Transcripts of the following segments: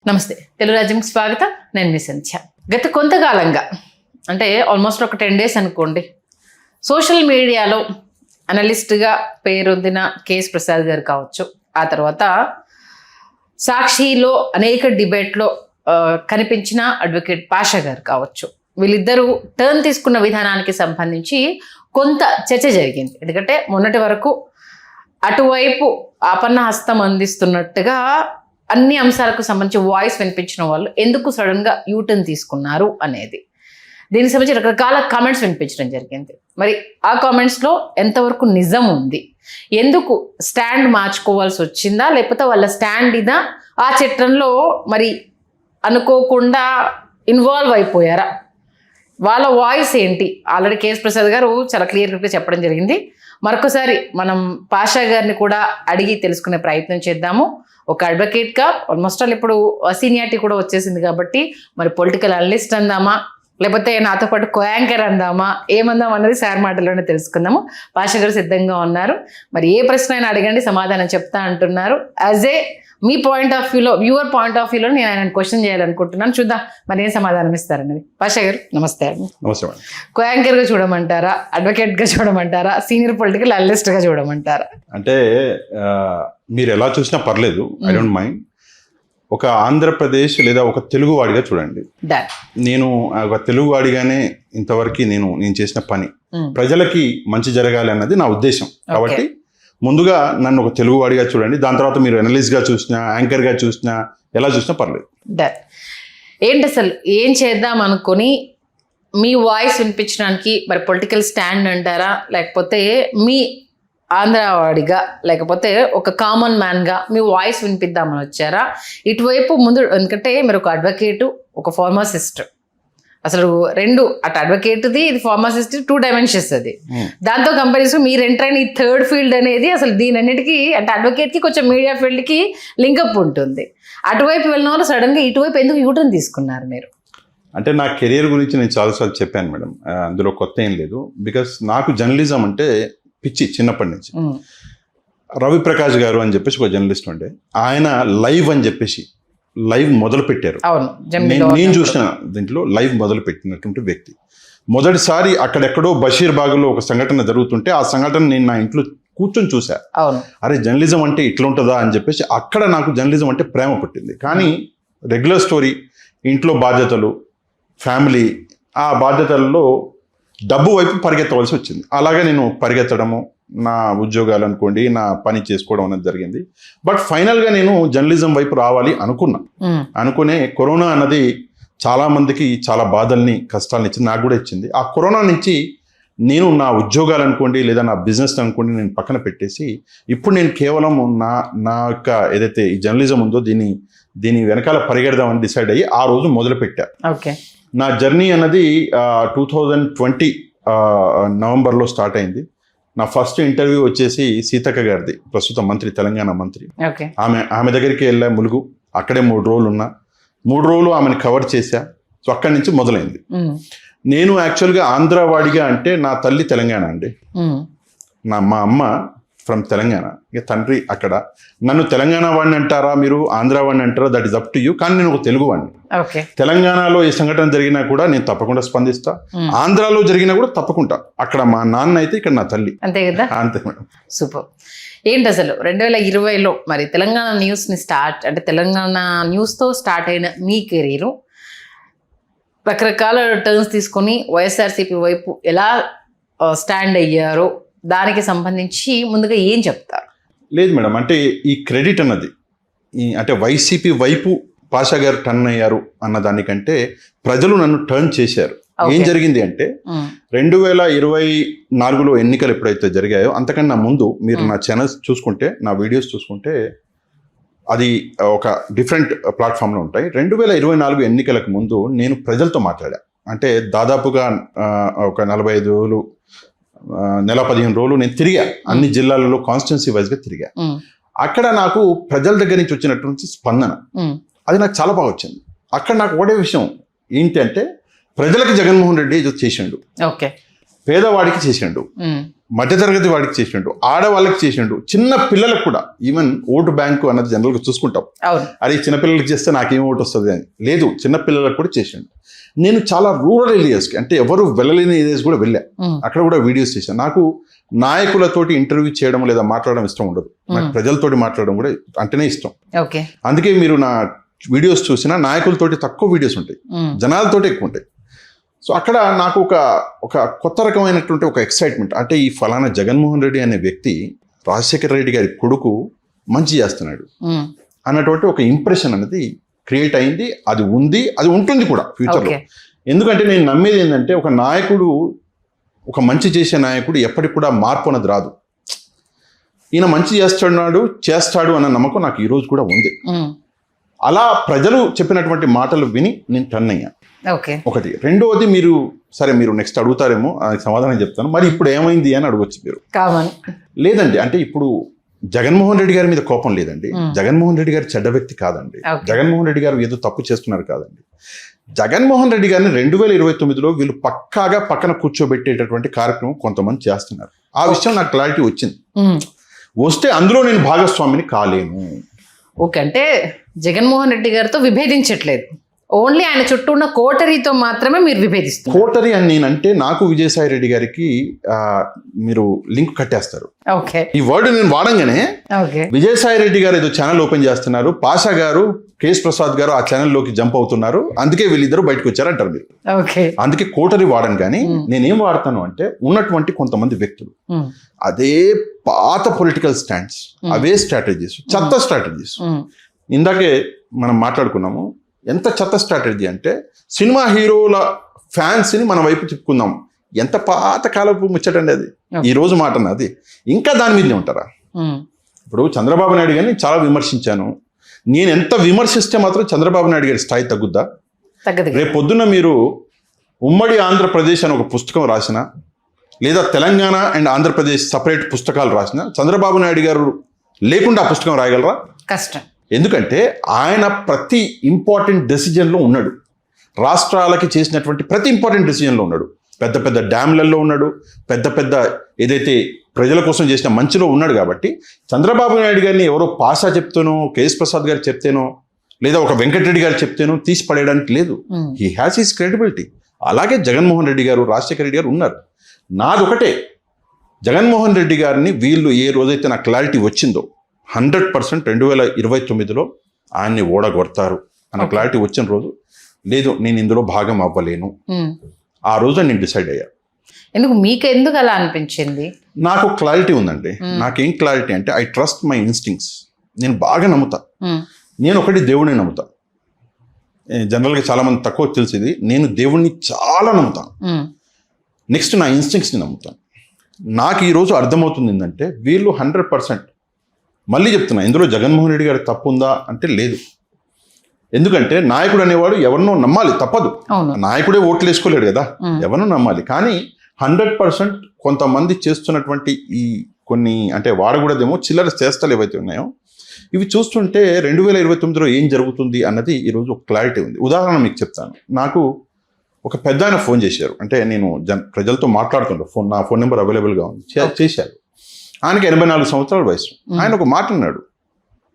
నమస్తే, తెలుగు రాజ్యంకి స్వాగతం. నేను మీ సంధ్య. గత కొంతకాలంగా అంటే ఆల్మోస్ట్ ఒక 10 days అనుకోండి, సోషల్ మీడియాలో అనలిస్ట్గా పేరొందిన కేఎస్ ప్రసాద్ గారు కావచ్చు, ఆ తర్వాత సాక్షిలో అనేక డిబేట్లో కనిపించిన అడ్వకేట్ పాషా గారు కావచ్చు, వీళ్ళిద్దరూ టర్న్ తీసుకున్న విధానానికి సంబంధించి కొంత చర్చ జరిగింది. ఎందుకంటే మొన్నటి వరకు అటువైపు ఆపన్న హస్తం అందిస్తున్నట్టుగా అన్ని అంశాలకు సంబంధించి వాయిస్ వినిపించిన వాళ్ళు ఎందుకు సడన్గా యూటర్న్ తీసుకున్నారు అనేది, దీనికి సంబంధించి రకరకాల కామెంట్స్ వినిపించడం జరిగింది. మరి ఆ కామెంట్స్లో ఎంతవరకు నిజం ఉంది, ఎందుకు స్టాండ్ మార్చుకోవాల్సి వచ్చిందా, లేకపోతే వాళ్ళ స్టాండ్ ఇదా, ఆ చట్టంలో మరి అనుకోకుండా ఇన్వాల్వ్ అయిపోయారా, వాళ్ళ వాయిస్ ఏంటి, ఆల్రెడీ కేఎస్ ప్రసాద్ గారు చాలా క్లియర్గా చెప్పడం జరిగింది. మరొకసారి మనం పాషా గారిని కూడా అడిగి తెలుసుకునే ప్రయత్నం చేద్దాము. ఒక అడ్వకేట్గా ఆల్మోస్ట్ ఆల్ ఇప్పుడు సీనియారిటీ కూడా వచ్చేసింది కాబట్టి మరి పొలిటికల్ అనలిస్ట్ అందామా, లేకపోతే నాతో పాటు కోయాంకర్ అందామా, ఏమందాం అన్నది సార్ మాటల్లోనే తెలుసుకుందాము. పాషా గారు సిద్ధంగా ఉన్నారు. మరి ఏ ప్రశ్న అయినా అడగండి, సమాధానం చెప్తా అంటున్నారు. As a me point of వ్యూలో, వ్యూవర్ పాయింట్ ఆఫ్ వ్యూలో నేను ఆయన క్వశ్చన్ చేయాలనుకుంటున్నాను. చూద్దాం మరి ఏం సమాధానం ఇస్తారన్నది. పాషా గారు నమస్తే. నమస్తే. కోయాంకర్గా చూడమంటారా, అడ్వకేట్గా చూడమంటారా, సీనియర్ పొలిటికల్ అనలిస్ట్గా చూడమంటారా? అంటే మీరు ఎలా చూసినా పర్లేదు, ఐ డోంట్ మైండ్. ఒక ఆంధ్రప్రదేశ్ లేదా ఒక తెలుగువాడిగా చూడండి. నేను ఒక తెలుగువాడిగానే ఇంతవరకు నేను చేసిన పని ప్రజలకి మంచి జరగాలి అన్నది నా ఉద్దేశం. కాబట్టి ముందుగా నన్ను ఒక తెలుగువాడిగా చూడండి, దాని తర్వాత మీరు అనలిస్ట్గా చూసినా, యాంకర్గా చూసినా, ఎలా చూసినా పర్లేదు. ఏంటి అసలు ఏం చేద్దాం అనుకొని మీ వాయిస్ వినిపించడానికి మరి పొలిటికల్ స్టాండ్ అంటారా, లేకపోతే మీ ఆంధ్రవాడిగా, లేకపోతే ఒక కామన్ మ్యాన్గా మీ వాయిస్ వినిపిద్దామని వచ్చారా? ఇటువైపు ముందు, ఎందుకంటే మీరు ఒక అడ్వకేటు, ఒక ఫార్మసిస్ట్, అసలు రెండు, అటు అడ్వకేట్ది ఇది ఫార్మసిస్ట్, 2 dimensions అది. దాంతో కంపారిజన్ మీరు ఎంటర్ అయిన ఈ థర్డ్ ఫీల్డ్ అనేది అసలు దీని అన్నిటికీ, అంటే అడ్వకేట్కి కొంచెం మీడియా ఫీల్డ్కి లింకప్ ఉంటుంది. అటువైపు వెళ్ళిన వాళ్ళు సడన్గా ఇటువైపు ఎందుకు యూటర్న్ తీసుకున్నారు మీరు? అంటే నా కెరియర్ గురించి నేను చాలాసార్లు చెప్పాను మేడం, అందులో కొత్త ఏం లేదు. బికాస్ నాకు జర్నలిజం అంటే పిచ్చి చిన్నప్పటి నుంచి. రవి ప్రకాష్ గారు అని చెప్పేసి ఒక జర్నలిస్ట్ ఉండే, ఆయన లైవ్ అని చెప్పేసి లైవ్ మొదలు పెట్టారు. నేను చూసిన దీంట్లో లైవ్ మొదలు పెట్టినటువంటి వ్యక్తి. మొదటిసారి అక్కడెక్కడో బషీర్బాగ్లో ఒక సంఘటన జరుగుతుంటే ఆ సంఘటన నేను నా ఇంట్లో కూర్చొని చూసా. అరే జర్నలిజం అంటే ఇట్లా ఉంటుందా అని చెప్పేసి అక్కడ నాకు జర్నలిజం అంటే ప్రేమ పుట్టింది. కానీ రెగ్యులర్ స్టోరీ, ఇంట్లో బాధ్యతలు, ఫ్యామిలీ, ఆ బాధ్యతల్లో డబ్బు వైపు పరిగెత్తవలసి వచ్చింది. అలాగే నేను పరిగెత్తడము, నా ఉద్యోగాలు అనుకోండి, నా పని చేసుకోవడం అనేది జరిగింది. బట్ ఫైనల్గా నేను జర్నలిజం వైపు రావాలి అనుకునే కరోనా అన్నది చాలా మందికి చాలా బాధల్ని, కష్టాలను ఇచ్చింది, నాకు కూడా ఇచ్చింది. ఆ కరోనా నుంచి నేను నా ఉద్యోగాలు అనుకోండి, లేదా నా బిజినెస్ అనుకోండి, నేను పక్కన పెట్టేసి ఇప్పుడు నేను కేవలం నా యొక్క ఏదైతే ఈ జర్నలిజం ఉందో దీని వెనకాల పరిగెడదామని డిసైడ్ అయ్యి ఆ రోజు మొదలుపెట్టా. నా జర్నీ అన్నది 2020 నవంబర్లో స్టార్ట్ అయింది. నా ఫస్ట్ ఇంటర్వ్యూ వచ్చేసి సీతక్క గారిది, ప్రస్తుత మంత్రి, తెలంగాణ మంత్రి. ఆమె దగ్గరికి వెళ్ళా, ములుగు. అక్కడే 3 రోజులు ఉన్నా. 3 రోజులు ఆమెను కవర్ చేశా. సో అక్కడి నుంచి మొదలైంది. నేను యాక్చువల్గా ఆంధ్రవాడిగా అంటే నా తల్లి తెలంగాణ అండి, మా అమ్మ ఫ్రమ్ తెలంగాణ, ఇక తండ్రి అక్కడ. నన్ను తెలంగాణ వాడిని అంటారా, మీరు ఆంధ్ర వాడిని అంటారా, that is up to you. కానీ నేను ఒక తెలుగు వాడిని. తెలంగాణలో ఏ సంఘటన జరిగినా కూడా నేను తప్పకుండా స్పందిస్తా, ఆంధ్రాలో జరిగినా కూడా తప్పకుండా. అక్కడ మా నాన్న అయితే, ఇక్కడ నా తల్లి. అంతే కదా? అంతే మేడం. సూపర్. ఏంటి అసలు 2020లో మరి తెలంగాణ న్యూస్ని అంటే తెలంగాణ న్యూస్తో స్టార్ట్ అయిన మీ కెరీరు రకరకాల టర్న్స్ తీసుకొని వైఎస్ఆర్సీపీ వైపు ఎలా స్టాండ్ అయ్యారో దానికి సంబంధించి ముందుగా ఏం చెప్తారు? లేదు మేడం, అంటే ఈ క్రెడిట్ అన్నది అంటే వైసీపీ వైపు పాషా గారు టర్న్ అయ్యారు అన్న దానికంటే ప్రజలు నన్ను టర్న్ చేశారు. ఏం జరిగింది అంటే 2024లో ఎన్నికలు ఎప్పుడైతే జరిగాయో అంతకన్నా ముందు మీరు నా ఛానల్స్ చూసుకుంటే, నా వీడియోస్ చూసుకుంటే అది ఒక డిఫరెంట్ ప్లాట్ఫామ్లో ఉంటాయి. 2024 ఎన్నికలకు ముందు నేను ప్రజలతో మాట్లాడా. అంటే దాదాపుగా ఒక 45 రోజులు, నెల 15 రోజులు నేను తిరిగా, అన్ని జిల్లాలలో కాన్స్టిట్యున్సీ వైజ్గా తిరిగా. అక్కడ నాకు ప్రజల దగ్గర నుంచి వచ్చినటువంటి స్పందన అది నాకు చాలా బాగా వచ్చింది. అక్కడ నాకు ఒకటే విషయం ఏంటి అంటే, ప్రజలకి జగన్మోహన్ రెడ్డి చేసిండు, పేదవాడికి చేసిండు, మధ్యతరగతి వాడికి చేసిండు, ఆడవాళ్ళకి చేసిండు, చిన్న పిల్లలకు కూడా. ఈవెన్ ఓటు బ్యాంకు అన్నది జనరల్గా చూసుకుంటాం, అవును. అరే చిన్నపిల్లలకి చేస్తే నాకేం ఓటు వస్తుంది అని. లేదు, చిన్నపిల్లలకు కూడా చేసిండు. నేను చాలా రూరల్ ఏరియాస్కి, అంటే ఎవరు వెళ్ళలేని ఏరియాస్ కూడా వెళ్ళా, అక్కడ కూడా వీడియోస్ చేశాను. నాకు నాయకులతోటి ఇంటర్వ్యూ చేయడం లేదా మాట్లాడడం ఇష్టం ఉండదు, నాకు ప్రజలతోటి మాట్లాడడం కూడా అంటేనే ఇష్టం. ఓకే. అందుకే మీరు నా వీడియోస్ చూసినా నాయకులతోటి తక్కువ వీడియోస్ ఉంటాయి, జనాలతోటి ఎక్కువ ఉంటాయి. సో అక్కడ నాకు ఒక కొత్త రకమైనటువంటి ఒక ఎక్సైట్మెంట్, అంటే ఈ ఫలానా జగన్మోహన్ రెడ్డి అనే వ్యక్తి రాజశేఖర రెడ్డి గారి కొడుకు మంచి చేస్తున్నాడు అన్నటువంటి ఒక ఇంప్రెషన్ అనేది క్రియేట్ అయింది. అది ఉంది, అది ఉంటుంది కూడా ఫ్యూచర్లో. ఎందుకంటే నేను నమ్మేది ఏంటంటే, ఒక నాయకుడు, ఒక మంచి చేసే నాయకుడు ఎప్పటికి కూడా మార్పు అన్నది రాదు. ఈయన మంచి చేస్తాడు అన్న నమ్మకం నాకు ఈ రోజు కూడా ఉంది. అలా ప్రజలు చెప్పినటువంటి మాటలు విని నేను టర్న్ అయ్యా. ఒకటి. రెండవది, మీరు నెక్స్ట్ అడుగుతారేమో, సమాధానం చెప్తాను. మరి ఇప్పుడు ఏమైంది అని అడగొచ్చు మీరు. లేదండి, అంటే ఇప్పుడు జగన్మోహన్ రెడ్డి గారి మీద కోపం లేదండి, జగన్మోహన్ రెడ్డి గారు చెడ్డ వ్యక్తి కాదండి, జగన్మోహన్ రెడ్డి గారు ఏదో తప్పు చేస్తున్నారు కాదండి. జగన్మోహన్ రెడ్డి గారిని 2029లో వీళ్ళు పక్కాగా పక్కన కూర్చోబెట్టేటటువంటి కార్యక్రమం కొంతమంది చేస్తున్నారు. ఆ విషయం నాకు క్లారిటీ వచ్చింది. వస్తే అందులో నేను భాగస్వామిని కాలేను. ఓకే, అంటే జగన్మోహన్ రెడ్డి గారితో విభేదించట్లేదు, ఓన్లీ ఆయన చుట్టూ ఉన్న కోటరీతో మాత్రమే మీరు విభేదిస్తారు. కోటరీ అని నేనంటే నాకు విజయసాయి రెడ్డి గారికి మీరు లింక్ కట్టేస్తారు. ఓకే, ఈ వర్డ్ నేను వాడంగానే విజయసాయి రెడ్డి గారు ఏదో ఛానల్ ఓపెన్ చేస్తున్నారు, పాషా గారు, కేఎస్ ప్రసాద్ గారు ఆ ఛానల్లోకి జంప్ అవుతున్నారు, అందుకే వీళ్ళిద్దరూ బయటకు వచ్చారంటారు మీరు. అందుకే కోటరీ వాడను. కానీ నేనేం వాడతాను అంటే, ఉన్నటువంటి కొంతమంది వ్యక్తులు అదే పాత పొలిటికల్ స్టాండ్స్, అవే స్ట్రాటజీస్, చెత్త స్ట్రాటజీస్. ఇందాకే మనం మాట్లాడుకున్నాము, ఎంత చెత్త స్ట్రాటజీ అంటే, సినిమా హీరోల ఫ్యాన్స్ని మన వైపు తిప్పుకుందాం. ఎంత పాత కాలపు ముచ్చటండి అది, ఈ రోజు మాట అది. ఇంకా దాని మీదనే ఉంటారా? ఇప్పుడు చంద్రబాబు నాయుడు గారిని చాలా విమర్శించాను. నేను ఎంత విమర్శిస్తే మాత్రం చంద్రబాబు నాయుడు గారి స్థాయి తగ్గుద్దా? రేపు పొద్దున్న మీరు ఉమ్మడి ఆంధ్రప్రదేశ్ అని ఒక పుస్తకం రాసిన, లేదా తెలంగాణ అండ్ ఆంధ్రప్రదేశ్ సపరేట్ పుస్తకాలు రాసిన, చంద్రబాబు నాయుడు గారు లేకుండా ఆ పుస్తకం రాయగలరా? కష్టం. ఎందుకంటే ఆయన ప్రతి ఇంపార్టెంట్ డెసిజన్లో ఉన్నాడు, రాష్ట్రాలకి చేసినటువంటి ప్రతి ఇంపార్టెంట్ డెసిజన్లో ఉన్నాడు. పెద్ద పెద్ద డ్యామ్లలో ఉన్నాడు, పెద్ద ఏదైతే ప్రజల కోసం చేసిన మంచిలో ఉన్నాడు. కాబట్టి చంద్రబాబు నాయుడు గారిని ఎవరో పాషా చెప్తేనో, కేఎస్ ప్రసాద్ గారు చెప్తేనో, లేదా ఒక వెంకటరెడ్డి గారు చెప్తేనో తీసి పడేయడానికి లేదు. He has his credibility. అలాగే జగన్మోహన్ రెడ్డి గారు, రాజశేఖర రెడ్డి గారు ఉన్నారు. నాదొకటే, జగన్మోహన్ రెడ్డి గారిని వీళ్ళు ఏ రోజైతే నాకు క్లారిటీ వచ్చిందో 100% 2029లో ఆయన్ని ఓడగొడతారు అన్న క్లారిటీ వచ్చిన రోజు, లేదు నేను ఇందులో భాగం అవ్వలేను, ఆ రోజు నేను డిసైడ్ అయ్యా. ఎందుకు అలా అనిపించింది? నాకు క్లారిటీ ఉందండి. నాకేం క్లారిటీ అంటే, ఐ ట్రస్ట్ మై ఇన్స్టింక్ట్స్. నేను బాగా నమ్ముతా. నేను ఒకటి దేవుడిని నమ్ముతా. జనరల్గా చాలా మంది తక్కువ తెలిసింది, నేను దేవుడిని చాలా నమ్ముతాను. నెక్స్ట్ నా ఇన్స్టింక్ట్స్ని నమ్ముతాను. నాకు ఈరోజు అర్థమవుతుంది ఏంటంటే, వీళ్ళు 100%, మళ్ళీ చెప్తున్నా, ఇందులో జగన్మోహన్ రెడ్డి గారి తప్పు ఉందా అంటే లేదు. ఎందుకంటే నాయకుడు అనేవాడు ఎవరినో నమ్మాలి, తప్పదు. నాయకుడే ఓట్లు వేసుకోలేడు కదా, ఎవరినో నమ్మాలి. కానీ 100% కొంతమంది చేస్తున్నటువంటి ఈ కొన్ని, అంటే వాడకూడదేమో చిల్లర చేష్టలు ఏవైతే ఉన్నాయో, ఇవి చూస్తుంటే 2029లో ఏం జరుగుతుంది అన్నది ఈరోజు ఒక క్లారిటీ ఉంది. ఉదాహరణ మీకు చెప్తాను. నాకు ఒక పెద్ద ఆయన ఫోన్ చేశారు, అంటే నేను ప్రజలతో మాట్లాడుతుంటాను, నా ఫోన్ నెంబర్ అవైలబుల్గా ఉంది, చేశారు. ఆయనకి 84 సంవత్సరాల వయసు. ఆయన ఒక మాట అన్నాడు,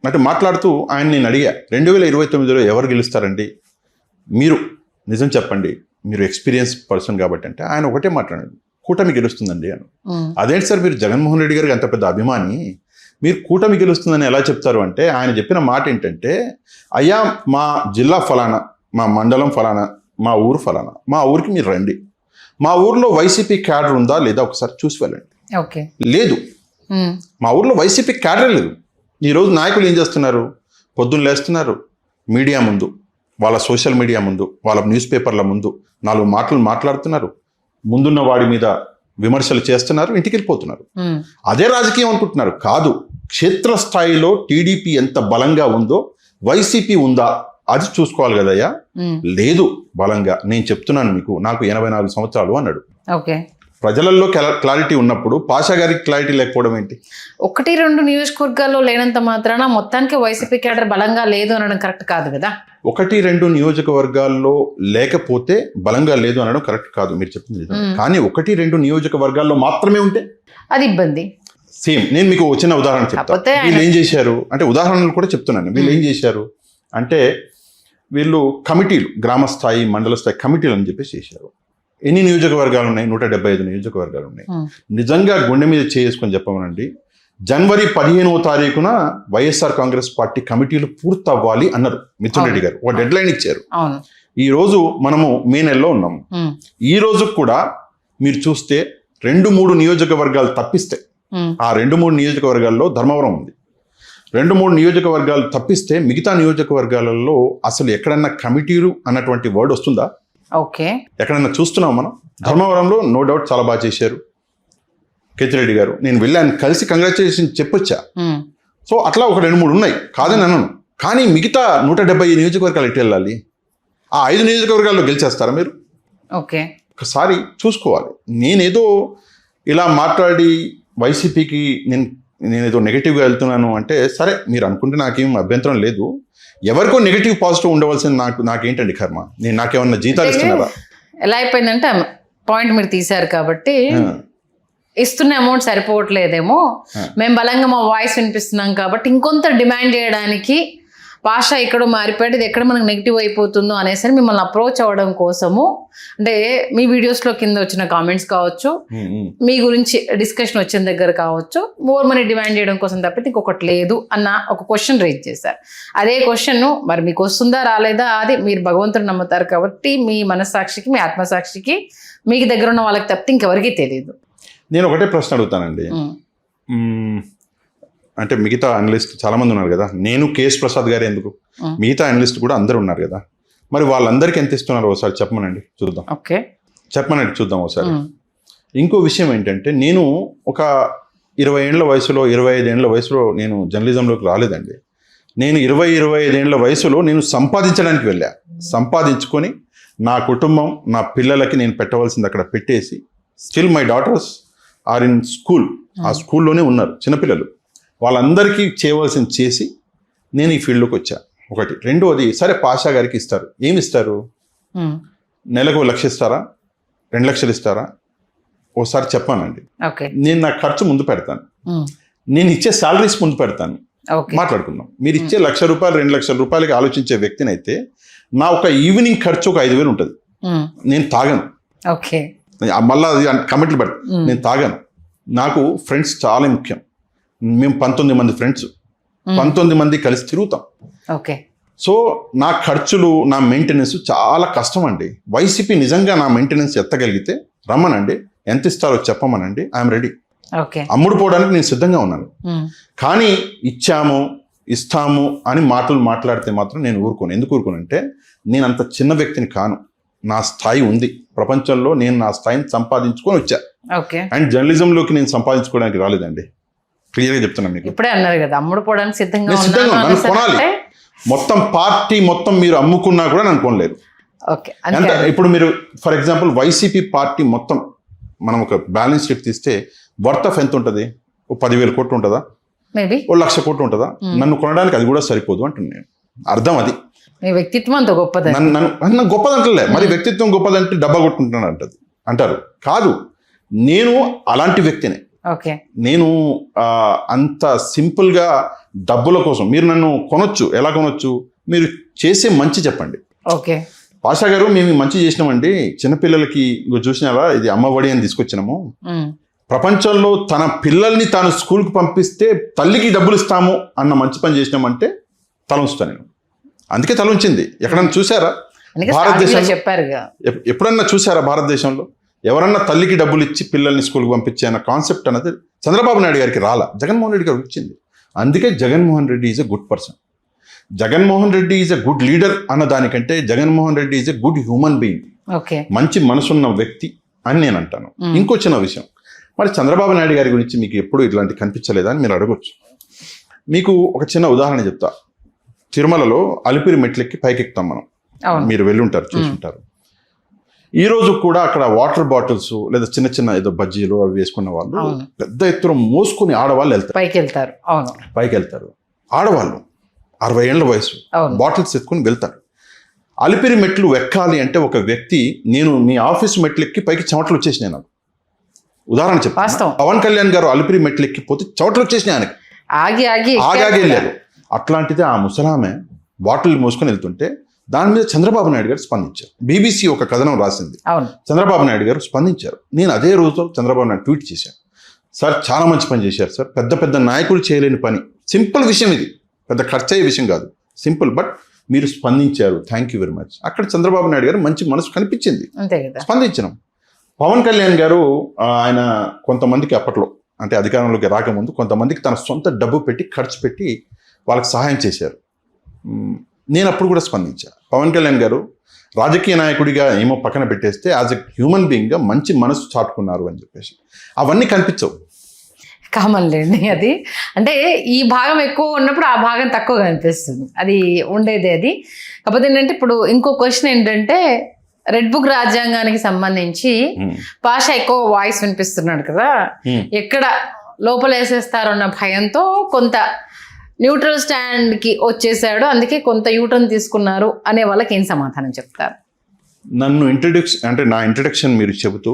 అంటే మాట్లాడుతూ ఆయన నేను అడిగా, 2029లో ఎవరు గెలుస్తారండి, మీరు నిజం చెప్పండి, మీరు ఎక్స్పీరియన్స్ పర్సన్ కాబట్టి. అంటే ఆయన ఒకటే మాట్లాడాడు, కూటమి గెలుస్తుందండి అని. అదేంటి సార్, మీరు జగన్మోహన్ రెడ్డి గారికి అంత పెద్ద అభిమాని, మీరు కూటమి గెలుస్తుందని ఎలా చెప్తారు అంటే, ఆయన చెప్పిన మాట ఏంటంటే, అయ్యా మా జిల్లా ఫలానా, మా మండలం ఫలానా, మా ఊరు ఫలానా, మా ఊరికి మీరు రండి, మా ఊర్లో వైసీపీ క్యాడర్ ఉందా లేదా ఒకసారి చూసి వెళ్ళండి. లేదు, మా ఊర్లో వైసీపీ క్యాడర్ లేదు. ఈరోజు నాయకులు ఏం చేస్తున్నారు, పొద్దున్న లేస్తున్నారు, మీడియా ముందు, వాళ్ళ సోషల్ మీడియా ముందు, వాళ్ళ న్యూస్ పేపర్ల ముందు 4 మాటలు మాట్లాడుతున్నారు, ముందున్న వాడి మీద విమర్శలు చేస్తున్నారు, ఇంటికి వెళ్ళిపోతున్నారు. అదే రాజకీయం అనుకుంటున్నారు. కాదు, క్షేత్రస్థాయిలో టీడీపీ ఎంత బలంగా ఉందో వైసీపీ ఉందా అది చూసుకోవాలి కదయ్యా. లేదు బలంగా. నేను చెప్తున్నాను మీకు, నాకు 84 సంవత్సరాలు అన్నాడు. ప్రజలలో క్లారిటీ ఉన్నప్పుడు పాషా గారికి క్లారిటీ లేకపోవడం ఏంటి? 1-2 నియోజకవర్గాల్లో లేనంత మాత్రాన మొత్తానికి వైసీపీ క్యాడర్ బలంగా లేదు అనడం కరెక్ట్ కాదు కదా. 1-2 నియోజకవర్గాల్లో లేకపోతే బలంగా లేదు అనడం కరెక్ట్ కాదు, మీరు చెప్పింది నిజం. కానీ 1-2 నియోజకవర్గాల్లో మాత్రమే ఉంటే అది ఇబ్బంది. సేమ్ నేను మీకు చిన్న ఉదాహరణ చెప్తాను. వీళ్ళు ఏం చేశారు అంటే, ఉదాహరణలు కూడా చెప్తున్నాను. వీళ్ళు ఏం చేశారు అంటే, వీళ్ళు కమిటీలు, గ్రామ స్థాయి మండల స్థాయి కమిటీలు అని చెప్పేసి చేశారు. ఎన్ని నియోజకవర్గాలు ఉన్నాయి? 175 నియోజకవర్గాలు ఉన్నాయి. నిజంగా గుండె మీద చేసుకొని చెప్పమనండి, జనవరి 15వ తారీఖున వైఎస్ఆర్ కాంగ్రెస్ పార్టీ కమిటీలు పూర్తవ్వాలి అన్నారు మిథున్ రెడ్డి గారు. ఒక డెడ్ లైన్ ఇచ్చారు. ఈ రోజు మనము మే నెలలో ఉన్నాము. ఈ రోజు కూడా మీరు చూస్తే 2-3 నియోజకవర్గాలు తప్పిస్తే, ఆ 2-3 నియోజకవర్గాల్లో ధర్మవరం ఉంది. 2-3 నియోజకవర్గాలు తప్పిస్తే మిగతా నియోజకవర్గాలలో అసలు ఎక్కడన్నా కమిటీలు అన్నటువంటి వర్డ్ వస్తుందా? ఓకే, ఎక్కడన్నా చూస్తున్నాం మనం? ధర్మవరంలో నో డౌట్ చాలా బాగా చేశారు కేతిరెడ్డి గారు. నేను వెళ్ళాను, కలిసి కంగ్రాచులేషన్ చెప్పొచ్చా. సో అట్లా ఒక 2-3 ఉన్నాయి, కాదని అన్నాను. కానీ మిగతా 170 నియోజకవర్గాలు ఎటు వెళ్ళాలి? ఆ 5 నియోజకవర్గాల్లో గెలిచేస్తారా మీరు? ఓకే, ఒకసారి చూసుకోవాలి. నేనేదో ఇలా మాట్లాడి వైసీపీకి నేనేదో నెగిటివ్గా వెళ్తున్నాను అంటే, సరే మీరు అనుకుంటే నాకేం అభ్యంతరం లేదు. ఎవరికో నెగిటివ్ పాజిటివ్ ఉండవలసింది నాకేంటండి కర్మ? నాకేమన్నా జీతాలు ఇస్తున్నారా? ఎలా అయిపోయిందంటే పాయింట్ మీరు తీశారు కాబట్టి ఇస్తున్న అమౌంట్ సరిపోవట్లేదేమో, మేము బలంగా మా వాయిస్ వినిపిస్తున్నాం కాబట్టి ఇంకొంత డిమాండ్ చేయడానికి పాషా ఎక్కడో మారిపోయాడు, ఇది ఎక్కడ మనకు నెగిటివ్ అయిపోతుందో అనేసి మిమ్మల్ని అప్రోచ్ అవ్వడం కోసము, అంటే మీ వీడియోస్లో కింద వచ్చిన కామెంట్స్ కావచ్చు, మీ గురించి డిస్కషన్ వచ్చిన దగ్గర కావచ్చు, మోర్ మనీ డిమాండ్ చేయడం కోసం తప్పితే ఇంకొకటి లేదు అన్న ఒక క్వశ్చన్ రేజ్ చేశారు. అదే క్వశ్చన్ మరి మీకు వస్తుందా రాలేదా అది మీరు భగవంతుడు నమ్ముతారు కాబట్టి మీ మనస్సాక్షికి, మీ ఆత్మసాక్షికి, మీకు దగ్గర ఉన్న వాళ్ళకి తప్పితే ఇంకెవరికీ తెలియదు. నేను ఒకటే ప్రశ్న అడుగుతానండి. అంటే మిగతా అనలిస్ట్ చాలా మంది ఉన్నారు కదా, నేను కేఎస్ ప్రసాద్ గారు ఎందుకు, మిగతా అనలిస్ట్ కూడా అందరూ ఉన్నారు కదా, మరి వాళ్ళందరికీ ఎంత ఇస్తున్నారు ఒకసారి చెప్పమనండి చూద్దాం. ఓకే, చెప్పమనండి చూద్దాం ఒకసారి. ఇంకో విషయం ఏంటంటే, నేను ఒక 20 ఏళ్ల వయసులో, 25 ఏళ్ల వయసులో నేను జర్నలిజంలోకి రాలేదండి. నేను 20-25 ఏళ్ల వయసులో నేను సంపాదించడానికి వెళ్ళా. సంపాదించుకొని నా కుటుంబం, నా పిల్లలకి నేను పెట్టవలసింది అక్కడ పెట్టేసి, still my daughters are in school, ఆ స్కూల్లోనే ఉన్నారు చిన్నపిల్లలు, వాళ్ళందరికీ చేయవలసింది చేసి నేను ఈ ఫీల్డ్లోకి వచ్చా. ఒకటి. రెండోది, సరే పాషా గారికి ఇస్తారు, ఏమి ఇస్తారు? నెలకు 1 లక్ష ఇస్తారా, 2 లక్షలు ఇస్తారా? ఓసారి చెప్పానండి. నేను నా ఖర్చు ముందు పెడతాను, నేను ఇచ్చే శాలరీస్ ముందు పెడతాను, మాట్లాడుకుందాం. మీరు ఇచ్చే 1 లక్ష రూపాయలు, 2 లక్షల రూపాయలకి ఆలోచించే వ్యక్తిని అయితే, నా ఒక ఈవినింగ్ ఖర్చు ఒక 5,000 ఉంటుంది. నేను తాగను, మళ్ళీ కమిట్లు పెడతాను, నేను తాగను. నాకు ఫ్రెండ్స్ చాలా ముఖ్యం. మేము 19 మంది ఫ్రెండ్స్, 19 మంది కలిసి తిరుగుతాం. సో నా ఖర్చులు, నా మెయింటెనెన్స్ చాలా కష్టం అండి. వైసీపీ నిజంగా నా మెయింటెనెన్స్ ఎత్తగలిగితే రమ్మనండి, ఎంత ఇస్తారో చెప్పమనండి, ఐఎమ్ రెడీ. అమ్ముడు పోవడానికి నేను సిద్ధంగా ఉన్నాను. కానీ ఇస్తాము అని మాటలు మాట్లాడితే మాత్రం నేను ఊరుకోను. ఎందుకు ఊరుకోనంటే, నేను అంత చిన్న వ్యక్తిని కాను. నా స్థాయి ఉంది ప్రపంచంలో, నేను నా స్థాయిని సంపాదించుకొని వచ్చా. అండ్ జర్నలిజంలోకి నేను సంపాదించుకోవడానికి రాలేదండి, క్లియర్గా చెప్తున్నాను మీకు. ఇప్పుడే అన్నారు కదా, అమ్ముడు పోవడానికి సిద్ధంగా నన్ను కొనాలి. మొత్తం పార్టీ మొత్తం మీరు అమ్ముకున్నా కూడా నన్ను కొనలేరు. అంటే ఇప్పుడు మీరు ఫర్ ఎగ్జాంపుల్ వైసీపీ పార్టీ మొత్తం మనం ఒక బ్యాలెన్స్ షీట్ తీస్తే వర్త్ ఆఫ్ ఎంత ఉంటుంది? 10,000 కోట్లు ఉంటుందా, 1 లక్ష కోట్లు ఉంటుందా? నన్ను కొనడానికి అది కూడా సరిపోదు అంటున్నాను. అర్థం అది. వ్యక్తిత్వం అంత గొప్పది, నన్ను గొప్పదంటలే. మరి వ్యక్తిత్వం గొప్పదంటే డబ్బా కొట్టుకుంటున్నాను అంటారు. కాదు, నేను అలాంటి వ్యక్తినే. నేను అంత సింపుల్గా డబ్బుల కోసం మీరు నన్ను కొనొచ్చు. ఎలా కొనొచ్చు? మీరు చేసే మంచి చెప్పండి. పాషా గారు, మేము మంచి చేసినామండి, చిన్నపిల్లలకి చూసినారా, ఇది అమ్మఒడి అని తీసుకొచ్చినాము, ప్రపంచంలో తన పిల్లల్ని తాను స్కూల్కి పంపిస్తే తల్లికి డబ్బులు ఇస్తాము అన్న మంచి పని చేసినామంటే తల ఉంచుతాను నేను. అందుకే తల ఉంచింది. ఎక్కడన్నా చూసారా భారతదేశంలో? చెప్పారు, ఎప్పుడన్నా చూసారా భారతదేశంలో ఎవరన్నా తల్లికి డబ్బులు ఇచ్చి పిల్లల్ని స్కూల్కి పంపించే అన్న కాన్సెప్ట్ అనేది చంద్రబాబు నాయుడు గారికి రాలా, జగన్మోహన్ రెడ్డి గారికి వచ్చింది. అందుకే Jaganmohan Reddy is a good person, Jaganmohan Reddy is a good leader అన్న దానికంటే Jaganmohan Reddy is a good human being, మంచి మనసున్న వ్యక్తి అని నేను అంటాను. ఇంకో చిన్న విషయం, మరి చంద్రబాబు నాయుడు గారి గురించి మీకు ఎప్పుడు ఇట్లాంటి కనిపించలేదా అని మీరు అడగొచ్చు. మీకు ఒక చిన్న ఉదాహరణ చెప్తా. తిరుమలలో అలిపిరి మెట్లెక్కి పైకెక్కుతాం మనం, మీరు వెళ్ళి ఉంటారు, చూసుంటారు. ఈ రోజు కూడా అక్కడ వాటర్ బాటిల్స్ లేదా చిన్న చిన్న ఏదో బజ్జీలు అవి వేసుకున్న వాళ్ళు అవును. పెద్ద ఎత్తున మోసుకుని ఆడవాళ్ళు వెళ్తారు, పైకి వెళ్తారు. అవును, పైకి వెళ్తారు. ఆడవాళ్ళు 60 ఏళ్ల వయసు అవును. బాటిల్స్ ఎత్తుకుని వెళ్తారు. అలిపిరి మెట్లు ఎక్కాలి అంటే ఒక వ్యక్తి, నేను మీ ఆఫీస్ మెట్లు ఎక్కి పైకి చెమటలు వచ్చేసినాయి నాకు. ఉదాహరణ చెప్తాను, వాస్తవం. పవన్ కళ్యాణ్ గారు అలిపిరి మెట్లు ఎక్కిపోతే చెమటలు వచ్చేసినాయి ఆయనకి, ఆగి ఆగి ఆగాగి వెళ్ళారు. అట్లాంటిది ఆ ముసలామె బాటిల్ మోసుకొని వెళ్తుంటే దాని మీద చంద్రబాబు నాయుడు గారు స్పందించారు. BBC ఒక కథనం రాసింది, అవును, చంద్రబాబు నాయుడు గారు స్పందించారు. నేను అదే రోజు చంద్రబాబు నాయుడు ట్వీట్ చేశాను, సార్ చాలా మంచి పని చేశారు సార్, పెద్ద పెద్ద నాయకులు చేయలేని పని, సింపుల్ విషయం ఇది, పెద్ద ఖర్చు అయ్యే విషయం కాదు, సింపుల్, బట్ మీరు స్పందించారు, థ్యాంక్ యూ వెరీ మచ్. అక్కడ చంద్రబాబు నాయుడు గారు మంచి మనసు కనిపించింది, అంతే కదా. స్పందించినాం. పవన్ కళ్యాణ్ గారు ఆయన కొంతమందికి అప్పట్లో అంటే అధికారంలోకి రాకముందు కొంతమందికి తన సొంత డబ్బు పెట్టి ఖర్చు పెట్టి వాళ్ళకి సహాయం చేశారు. నేను అప్పుడు కూడా స్పందించాను. పవన్ కళ్యాణ్ గారు రాజకీయ నాయకుడిగా ఏమో పక్కన పెట్టేస్తే యాజ్ ఎ హ్యూమన్ బీయింగ్గా మంచి మనసు చాటుకున్నారు అని చెప్పేసి అవన్నీ కనిపించవు. కామన్ లేండి అది. అంటే ఈ భాగం ఎక్కువ ఉన్నప్పుడు ఆ భాగం తక్కువ కనిపిస్తుంది, అది ఉండేది అది. కాకపోతే ఏంటంటే ఇప్పుడు ఇంకో క్వశ్చన్ ఏంటంటే రెడ్ బుక్ రాజ్యాంగానికి సంబంధించి పాష ఎక్కువ వాయిస్ వినిపిస్తున్నాడు కదా, ఎక్కడ లోపలేసేస్తారన్న భయంతో కొంత న్యూట్రల్ స్టాండ్కి వచ్చేసాడు, అందుకే కొంత యూటర్న్ తీసుకున్నారు అనే వాళ్ళకి ఏం సమాధానం చెప్తారు? నన్ను నా ఇంట్రడక్షన్ మీరు చెబుతూ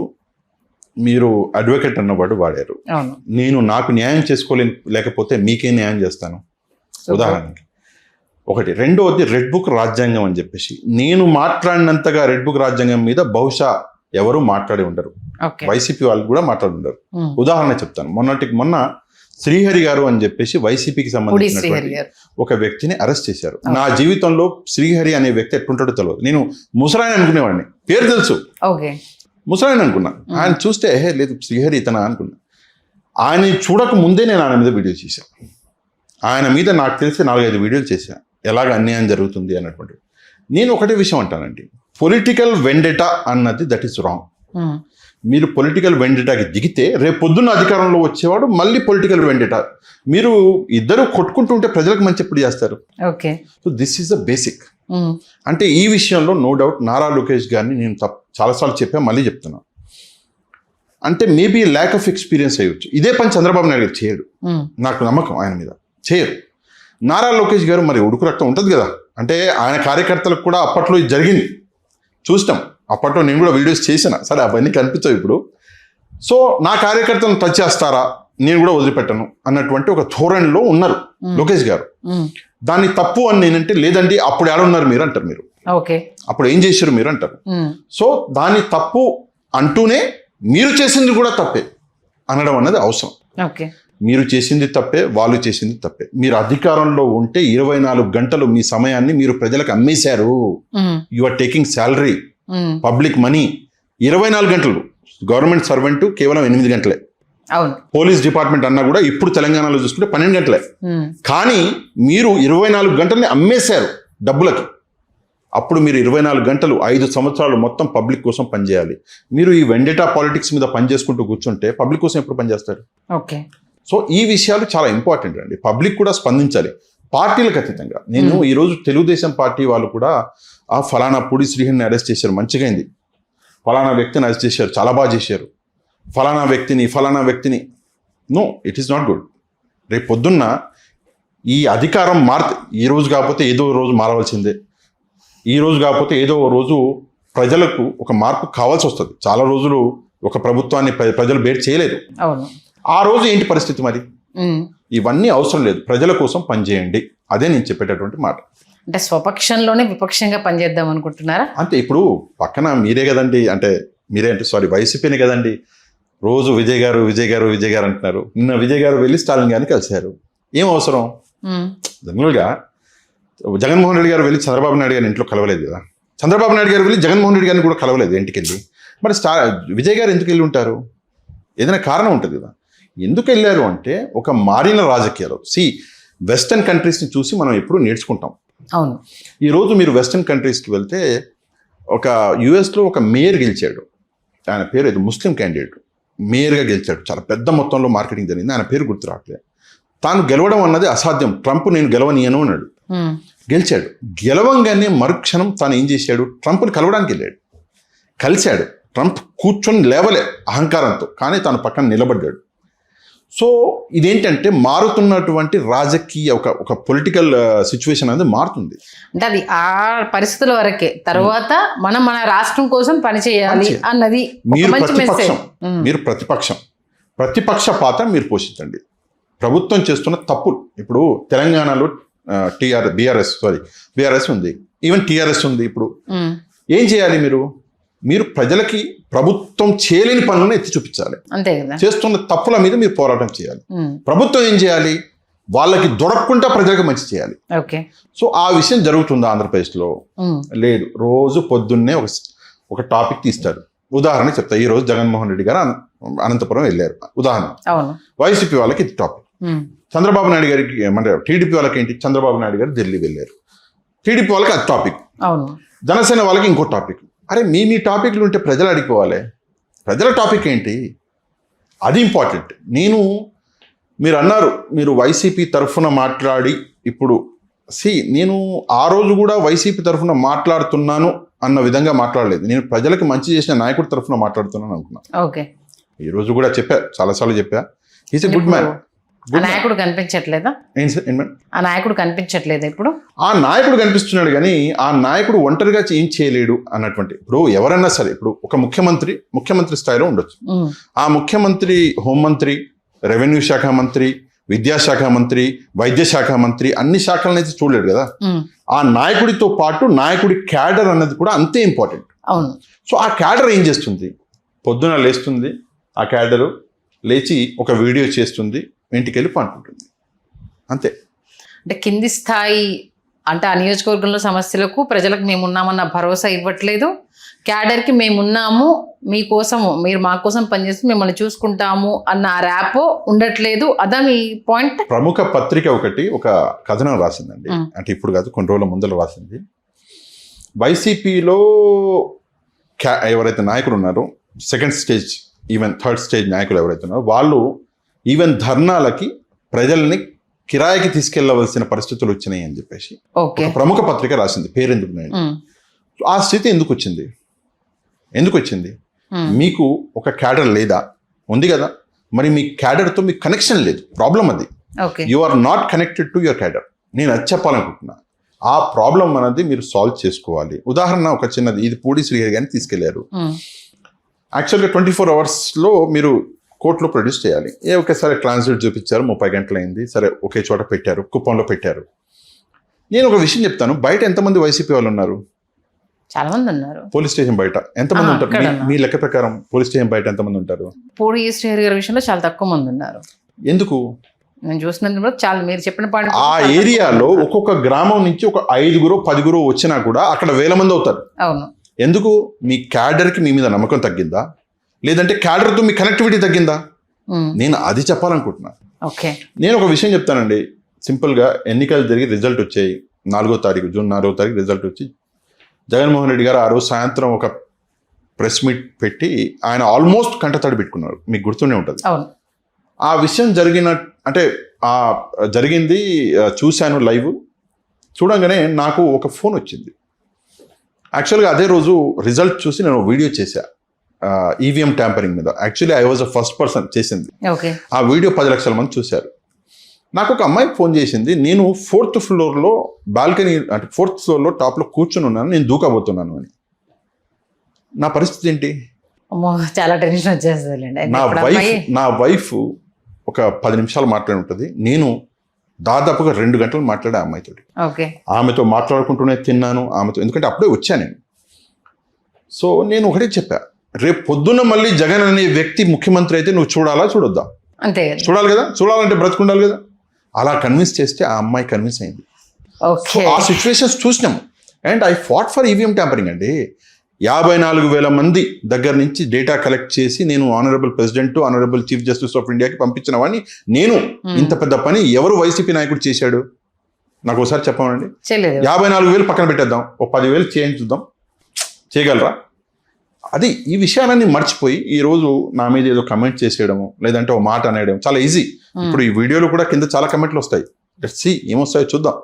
మీరు అడ్వకేట్ అన్నవాడు వాడారు. అవును, నేను నాకు న్యాయం లేకపోతే మీకే న్యాయం చేస్తాను. ఉదాహరణకి ఒకటి. రెండవది రెడ్ బుక్ రాజ్యాంగం అని చెప్పేసి నేను మాట్లాడినంతగా రెడ్ బుక్ రాజ్యాంగం మీద బహుశా ఎవరు మాట్లాడి ఉండరు, వైసీపీ వాళ్ళు కూడా మాట్లాడి ఉండరు. ఉదాహరణ చెప్తాను, మొన్న శ్రీహరి గారు అని చెప్పేసి వైసీపీకి సంబంధించిన ఒక వ్యక్తిని అరెస్ట్ చేశారు. నా జీవితంలో శ్రీహరి అనే వ్యక్తి ఎట్లుంటాడో తెలియదు, నేను ముసలాయన అనుకునేవాడిని, పేరు తెలుసు, ముసలాయన అనుకున్నా. ఆయన చూస్తే లేదు శ్రీహరి ఇతనా అనుకున్నా. ఆయన చూడక ముందే నేను ఆయన మీద వీడియో చేశాను. ఆయన మీద నాకు తెలిసి 4-5 వీడియోలు చేశాను, ఎలాగ అన్యాయం జరుగుతుంది అన్నటువంటి. నేను ఒకటే విషయం అంటానండి, పొలిటికల్ వెండెటా అన్నది దట్ ఈస్ రాంగ్. మీరు పొలిటికల్ వెండెటాకి దిగితే రేపు పొద్దున్న అధికారంలో వచ్చేవాడు మళ్ళీ పొలిటికల్ వెండెటా. మీరు ఇద్దరు కొట్టుకుంటుంటే ప్రజలకు మంచి ఎప్పుడు చేస్తారు? Okay, so this is the basic. అంటే ఈ విషయంలో నో డౌట్ నారా లోకేష్ గారిని నేను చాలాసార్లు చెప్పా, మళ్ళీ చెప్తున్నా. అంటే మేబీ ల్యాక్ ఆఫ్ ఎక్స్పీరియన్స్ అయ్యొచ్చు, ఇదే పని చంద్రబాబు నాయుడు గారు చేయడు, నాకు నమ్మకం ఆయన మీద చేయరు. నారా లోకేష్ గారు మరి ఉడుకు రక్తం ఉంటుంది కదా, అంటే ఆయన కార్యకర్తలకు కూడా అప్పట్లో ఇది జరిగింది, చూస్తాం. అప్పట్లో నేను కూడా వీడియోస్ చేసిన, సరే అవన్నీ కనిపించవు ఇప్పుడు. సో నా కార్యకర్తలను టచ్ చేస్తారా, నేను కూడా వదిలిపెట్టను అన్నటువంటి ఒక ధోరణిలో ఉన్నారు లోకేష్ గారు. దాన్ని తప్పు అని నేనంటే లేదండి అప్పుడు ఏడున్నారు మీరు అంటారు, మీరు అప్పుడు ఏం చేశారు మీరు అంటారు. సో దాన్ని తప్పు అంటూనే మీరు చేసింది కూడా తప్పే అనడం అన్నది అవసరం. మీరు చేసింది తప్పే, వాళ్ళు చేసింది తప్పే. మీరు అధికారంలో ఉంటే 24 గంటలు మీ సమయాన్ని మీరు ప్రజలకు అమ్మేశారు. You are taking salary, public money. 24 గంటలు. గవర్నమెంట్ సర్వెంట్ కేవలం 8 గంటలే. పోలీస్ డిపార్ట్మెంట్ అన్నా కూడా ఇప్పుడు తెలంగాణలో చూసుకుంటే 12 గంటలే. కానీ మీరు 24 గంటల్ని అమ్మేశారు డబ్బులకి. అప్పుడు మీరు 24 గంటలు 5 సంవత్సరాలు మొత్తం పబ్లిక్ కోసం పనిచేయాలి. మీరు ఈ వెండేటా పాలిటిక్స్ మీద పనిచేసుకుంటూ కూర్చుంటే పబ్లిక్ కోసం ఎప్పుడు పనిచేస్తారు? సో ఈ విషయాలు చాలా ఇంపార్టెంట్ అండి. పబ్లిక్ కూడా స్పందించాలి పార్టీలకు అతీతంగా. నేను ఈరోజు తెలుగుదేశం పార్టీ వాళ్ళు కూడా ఆ ఫలానా పూడి శ్రీహరిని అరెస్ట్ చేశారు, మంచిగా అయింది, ఫలానా వ్యక్తిని అరెస్ట్ చేశారు, చాలా బాగా చేశారు, ఫలానా వ్యక్తిని no, it is not good. రేపు పొద్దున్న ఈ అధికారం ఈ రోజు కాకపోతే ఏదో రోజు మారవలసిందే. ఈ రోజు కాకపోతే ఏదో రోజు ప్రజలకు ఒక మార్పు కావాల్సి వస్తుంది. చాలా రోజులు ఒక ప్రభుత్వాన్ని ప్రజలు బేట్ చేయలేదు. ఆ రోజు ఏంటి పరిస్థితి మరి? ఇవన్నీ అవసరం లేదు, ప్రజల కోసం పనిచేయండి, అదే నేను చెప్పేటటువంటి మాట. అంటే స్వపక్షంలోనే విపక్షంగా పనిచేద్దాం అనుకుంటున్నారా? అంతే. ఇప్పుడు పక్కన మీరే కదండి, సారీ వైసీపీనే కదండి రోజు విజయ్ గారు అంటున్నారు. నిన్న విజయ్ గారు వెళ్ళి స్టాలిన్ గారిని కలిశారు. ఏం అవసరం? జనరల్గా జగన్మోహన్ రెడ్డి గారు వెళ్ళి చంద్రబాబు నాయుడు గారిని ఇంట్లో కలవలేదు కదా, చంద్రబాబు నాయుడు గారు వెళ్ళి జగన్మోహన్ రెడ్డి గారిని కూడా కలవలేదు ఇంటికి వెళ్ళి. మరి విజయ్ గారు ఎందుకు వెళ్ళి ఉంటారు? ఏదైనా కారణం ఉంటుంది కదా. ఎందుకు వెళ్ళారు అంటే ఒక మారిన రాజకీయాలు. వెస్టర్న్ కంట్రీస్ని చూసి మనం ఎప్పుడు నేర్చుకుంటాం. అవును. ఈరోజు మీరు వెస్టర్న్ కంట్రీస్కి వెళ్తే ఒక యుఎస్లో ఒక మేయర్ గెలిచాడు, ఆయన పేరు ఏదో ముస్లిం క్యాండిడేట్ మేయర్గా గెలిచాడు, చాలా పెద్ద మొత్తంలో మార్కెటింగ్ జరిగింది, ఆయన పేరు గుర్తు రావట్లేదు. తాను గెలవడం అన్నది అసాధ్యం, ట్రంప్ నేను గెలవనీయను అన్నాడు, గెలిచాడు. గెలవంగానే మరుక్షణం తాను ఏం చేశాడు, ట్రంప్ని కలవడానికి వెళ్ళాడు. కలిశాడు. ట్రంప్ కూర్చొని లేవలే అహంకారంతో, కానీ తను పక్కన నిలబడ్డాడు. సో ఇదేంటంటే మారుతున్నటువంటి రాజకీయ ఒక పొలిటికల్ సిచ్యువేషన్ అనేది మారుతుంది. అంటే అది ఆ పరిస్థితుల వరకే, తర్వాత మనం మన రాష్ట్రం కోసం పనిచేయాలి అన్నది మీరు ప్రతిపక్ష పాత్ర మీరు పోషించండి. ప్రభుత్వం చేస్తున్న తప్పులు, ఇప్పుడు తెలంగాణలో బీఆర్ఎస్ ఉంది, ఈవెన్ టీఆర్ఎస్ ఉంది. ఇప్పుడు ఏం చేయాలి? మీరు ప్రజలకి ప్రభుత్వం చేయలేని పనులను ఎత్తి చూపించాలి. అంతే కదా, చేస్తున్న తప్పుల మీద మీరు పోరాటం చేయాలి. ప్రభుత్వం ఏం చేయాలి? వాళ్ళకి దొరకకుండా ప్రజలకు మంచి చేయాలి. ఓకే. సో ఆ విషయం జరుగుతుంది ఆంధ్రప్రదేశ్లో. లేదు, రోజు పొద్దున్నే ఒక టాపిక్ తీస్తారు. ఉదాహరణ చెప్తా. ఈ రోజు జగన్మోహన్ రెడ్డి గారు అనంతపురం వెళ్ళారు. ఉదాహరణ, వైసీపీ వాళ్ళకి ఇది టాపిక్. చంద్రబాబు నాయుడు గారికి, అంటే టీడీపీ వాళ్ళకి ఏంటి, చంద్రబాబు నాయుడు గారు ఢిల్లీ వెళ్ళారు. టీడీపీ వాళ్ళకి అది టాపిక్. జనసేన వాళ్ళకి ఇంకో టాపిక్. అరే మీ టాపిక్లు ఉంటే ప్రజలు అడిగిపోవాలి. ప్రజల టాపిక్ ఏంటి, అది ఇంపార్టెంట్. మీరు అన్నారు మీరు వైసీపీ తరఫున మాట్లాడి, ఇప్పుడు నేను ఆ రోజు కూడా వైసీపీ తరఫున మాట్లాడుతున్నాను అన్న విధంగా మాట్లాడలేదు. నేను ప్రజలకు మంచి చేసిన నాయకుడి తరఫున మాట్లాడుతున్నాను అనుకున్నాను. ఓకే. ఈ రోజు కూడా చెప్పా, చాలాసార్లు చెప్పా, ఈజ్ ఎ గుడ్ మ్యాన్. నాయకుడు కనిపించట్లేదా? ఆ నాయకుడు కనిపించట్లేదా ఇప్పుడు? ఆ నాయకుడు కనిపిస్తున్నాడు, కానీ ఆ నాయకుడు ఒంటరిగా ఏం చేయలేడు అన్నటువంటి. ఇప్పుడు ఎవరైనా సరే, ఇప్పుడు ఒక ముఖ్యమంత్రి స్థాయిలో ఉండొచ్చు. ఆ ముఖ్యమంత్రి హోంమంత్రి, రెవెన్యూ శాఖ మంత్రి, విద్యాశాఖ మంత్రి, వైద్య శాఖ మంత్రి, అన్ని శాఖలను అయితే చూడలేడు కదా. ఆ నాయకుడితో పాటు నాయకుడి క్యాడర్ అన్నది కూడా అంతే ఇంపార్టెంట్. అవును. సో ఆ క్యాడర్ ఏం చేస్తుంది? పొద్దున లేస్తుంది, ఆ క్యాడరు లేచి ఒక వీడియో చేస్తుంది, ఇంటికి వెళ్ళి పండుకుంటుంది, అంతే. అంటే కింది స్థాయి, అంటే ఆ నియోజకవర్గంలో సమస్యలకు ప్రజలకు మేమున్నామన్న భరోసా ఇవ్వట్లేదు. క్యాడర్కి మేమున్నాము, మీకోసము, మీరు మా కోసం పనిచేసి మిమ్మల్ని చూసుకుంటాము అన్న ర్యాపో ఉండట్లేదు. అదా మీ పాయింట్? ప్రముఖ పత్రిక ఒక కథనం రాసిందండి. అంటే ఇప్పుడు కాదు, కొన్ని రోజుల ముందర రాసింది. వైసీపీలో ఎవరైతే నాయకులు ఉన్నారో, second stage even third stage నాయకులు ఎవరైతే ఉన్నారో, వాళ్ళు ఈవెన్ ధర్నాలకి ప్రజల్ని కిరాయికి తీసుకెళ్లవలసిన పరిస్థితులు వచ్చినాయి అని చెప్పేసి ఒక ప్రముఖ పత్రిక రాసింది. పేరెందుకు నేను, ఆ స్థితి ఎందుకు వచ్చింది? మీకు ఒక క్యాడర్ లేదా? ఉంది కదా. మరి మీ క్యాడర్తో మీకు కనెక్షన్ లేదు, ప్రాబ్లం అది. You are not connected to your cadre. నేను అది చెప్పాలనుకుంటున్నా. ఆ ప్రాబ్లం అనేది మీరు సాల్వ్ చేసుకోవాలి. ఉదాహరణ ఒక చిన్నది, ఇది పూడి శ్రీహరి గారిని తీసుకెళ్లారు. యాక్చువల్గా 24 అవర్స్లో మీరు కోర్టులో ప్రొడ్యూస్ చేయాలి. ఒకేసారి ట్రాన్స్లేట్ చూపించారు, 30 గంటలైంది. సరే, ఒకే చోట పెట్టారు, కుప్పంలో పెట్టారు. నేను ఒక విషయం చెప్తాను, బయట ఎంతమంది వైసీపీ వాళ్ళు ఉన్నారు? చాలా మంది ఉన్నారు. పోలీస్ స్టేషన్ బయట ఎంతమంది ఉంటారు? మీ లెక్క ప్రకారం పోలీస్ స్టేషన్ బయట ఎంతమంది ఉంటారు? పూడి శ్రీహరి గారి విషయంలో చాలా తక్కువ మంది ఉన్నారు. ఎందుకు? నేను చూసినందుకు చాలా, మీరు చెప్పిన పాయింట్, ఆ ఏరియాలో ఒక్కొక్క గ్రామం నుంచి ఒక 5 10 వచ్చినా కూడా అక్కడ వేల మంది అవుతారు. అవును. ఎందుకు? మీ క్యాడర్కి మీ మీద నమ్మకం తగ్గిందా, లేదంటే క్యాడర్తో మీ కనెక్టివిటీ తగ్గిందా? నేను అది చెప్పాలనుకుంటున్నా. ఓకే. నేను ఒక విషయం చెప్తానండి, సింపుల్గా. ఎన్నికలు జరిగి రిజల్ట్ వచ్చాయి, జూన్ 4వ తారీఖు రిజల్ట్ వచ్చి, జగన్మోహన్ రెడ్డి గారు ఆ రోజు సాయంత్రం ఒక ప్రెస్ మీట్ పెట్టి ఆయన ఆల్మోస్ట్ కంటతడి పెట్టుకున్నారు. మీకు గుర్తుండే ఉంటుంది. ఆ విషయం జరిగింది, చూశాను లైవ్. చూడంగానే నాకు ఒక ఫోన్ వచ్చింది. యాక్చువల్గా అదే రోజు రిజల్ట్ చూసి నేను వీడియో చేశా ఈవీఎం ట్యాంపరింగ్ మీద. Actually I was the first person చేసింది. ఆ వీడియో 10 లక్షల మంది చూశారు. నాకు ఒక అమ్మాయి ఫోన్ చేసింది, నేను 4th ఫ్లోర్లో బాల్కనీ, అంటే 4th ఫ్లోర్లో టాప్లో కూర్చొని ఉన్నాను, నేను దూకబోతున్నాను అని. నా పరిస్థితి ఏంటి? చాలా టెన్షన్ వచ్చేస్తుంది. నా వైఫ్ ఒక 10 నిమిషాలు మాట్లాడి ఉంటుంది. నేను దాదాపుగా 2 గంటలు మాట్లాడే అమ్మాయితో. ఆమెతో మాట్లాడుకుంటూనే తిన్నాను ఆమెతో, ఎందుకంటే అప్పుడే వచ్చాను నేను. సో నేను ఒకటే చెప్పా, రేపు పొద్దున్న మళ్ళీ జగన్ అనే వ్యక్తి ముఖ్యమంత్రి అయితే నువ్వు చూడాలా చూడొద్దా? అంతే, చూడాలి కదా. చూడాలంటే బ్రతుకుండాలి కదా. అలా కన్విన్స్ చేస్తే ఆ అమ్మాయి కన్విన్స్ అయింది. ఆ సిచ్యువేషన్స్ చూసినాం. And I fought for EVM tampering అండి. 54,000 మంది దగ్గర నుంచి డేటా కలెక్ట్ చేసి నేను honourable president, honourable chief justice of ఇండియాకి పంపించిన వాడిని నేను. ఇంత పెద్ద పని ఎవరు వైసీపీ నాయకుడు చేశాడు? నాకు ఒకసారి చెప్పమనండి. 54,000 పక్కన పెట్టేద్దాం, ఒక 10,000 చేయించుద్దాం, చేయగలరా? అది ఈ విషయాలన్నీ మర్చిపోయి ఈ రోజు నా మీద ఏదో కమెంట్ చేసేయడము, లేదంటే ఒక మాట అనేయడం చాలా ఈజీ. ఇప్పుడు ఈ వీడియోలో కూడా కింద చాలా కమెంట్లు వస్తాయి. లెట్స్ సీ ఏమొస్తాయో చూద్దాం.